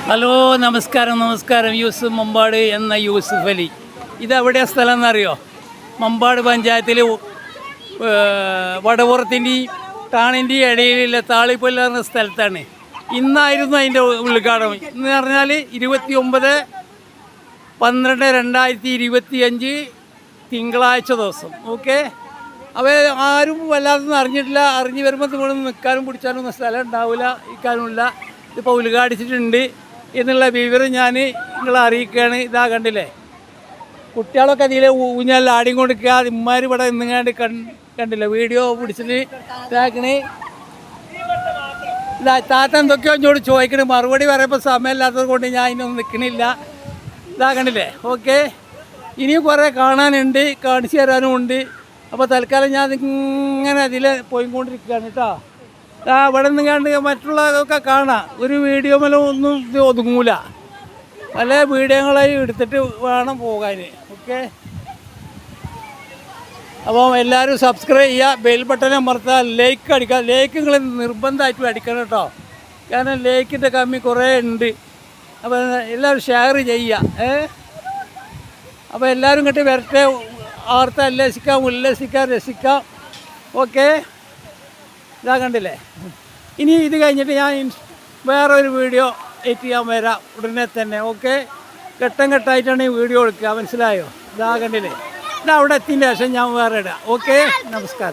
Hello നമസ്കാരം യൂസുഫ് മമ്പാട് എന്ന യൂസുഫ് അലി. ഇതെവിടെയാ സ്ഥലം എന്നറിയോ? മമ്പാട് പഞ്ചായത്തിൽ വടപുറത്തിൻ്റെയും ടാണിൻ്റെയും ഇടയിലുള്ള താളിപ്പല്ല എന്ന സ്ഥലത്താണ്. ഇന്നായിരുന്നു അതിൻ്റെ ഉദ്ഘാടനം. ഇന്ന് പറഞ്ഞാൽ 29/12/2025 തിങ്കളാഴ്ച ദിവസം. ഓക്കെ, അപ്പോൾ ആരും വല്ലാതൊന്നും അറിഞ്ഞിട്ടില്ല. അറിഞ്ഞ് വരുമ്പോൾ ഇവിടെ നിൽക്കാനും പിടിച്ചാലും ഒന്നും സ്ഥലം ഉണ്ടാവില്ല, ഇരിക്കാനുമില്ല. ഇപ്പോൾ ഉദ്ഘാടിച്ചിട്ടുണ്ട് എന്നുള്ള വിവരം ഞാൻ നിങ്ങളെ അറിയിക്കുകയാണ്. ഇതാ കണ്ടില്ലേ, കുട്ടികളൊക്കെ അതിൽ ഊഞ്ഞാലിൽ ആടിയും കൊടുക്കുക. ഇമ്മാർ ഇവിടെ നിങ്ങാണ്ട് കണ്ടില്ല, വീഡിയോ പിടിച്ചിട്ട് ഇതാക്കണേ. ഇതാ താത്ത എന്തൊക്കെയോ എന്നോട് ചോദിക്കണേ, മറുപടി പറയുമ്പോൾ സമയമില്ലാത്തത് കൊണ്ട് ഞാൻ ഇതിനൊന്നും നിൽക്കണില്ല. ഇതാ കണ്ടില്ലേ. ഓക്കെ, ഇനിയും കുറേ കാണാനുണ്ട്, കാണിച്ചു തരാനും ഉണ്ട്. അപ്പോൾ തൽക്കാലം ഞാൻ ഇങ്ങനെ അതിൽ പോയിക്കൊണ്ടിരിക്കുകയാണ് കേട്ടോ. ഇവിടെ നിന്ന് കണ്ട് മറ്റുള്ളതൊക്കെ കാണാം. ഒരു വീഡിയോ മേലെ ഒന്നും ഇത് ഒതുങ്ങൂല, പല വീഡിയോകളായി എടുത്തിട്ട് വേണം പോകാൻ. ഓക്കെ, അപ്പോൾ എല്ലാവരും സബ്സ്ക്രൈബ് ചെയ്യുക, ബെൽ ബട്ടൺ അമർത്തുക, ലൈക്ക് അടിക്കുക. ലൈക്ക് നിങ്ങൾ നിർബന്ധമായിട്ടും അടിക്കണം കേട്ടോ, കാരണം ലൈക്കിൻ്റെ കമ്മി കുറേ ഉണ്ട്. അപ്പോൾ എല്ലാവരും ഷെയർ ചെയ്യുക. അപ്പോൾ എല്ലാവരും ഇങ്ങോട്ട് വരട്ടെ, വാർത്ത ഉല്ലസിക്കാം, രസിക്കാം. ഓക്കെ, ഇതാ കണ്ടില്ലേ. ഇനി ഇത് കഴിഞ്ഞിട്ട് ഞാൻ വേറൊരു വീഡിയോ എഡിറ്റ് ചെയ്യാൻ വരാം ഉടനെ തന്നെ. ഓക്കെ, ഘട്ടം ഘട്ടമായിട്ടാണ് ഈ വീഡിയോ എടുക്കുക, മനസ്സിലായോ? ഇതാ കണ്ടില്ലേ. ഇതാ അവിടെ എത്തിയതിൻ്റെ ശേഷം ഞാൻ വേറെ ഇടാം. ഓക്കെ, നമസ്കാരം.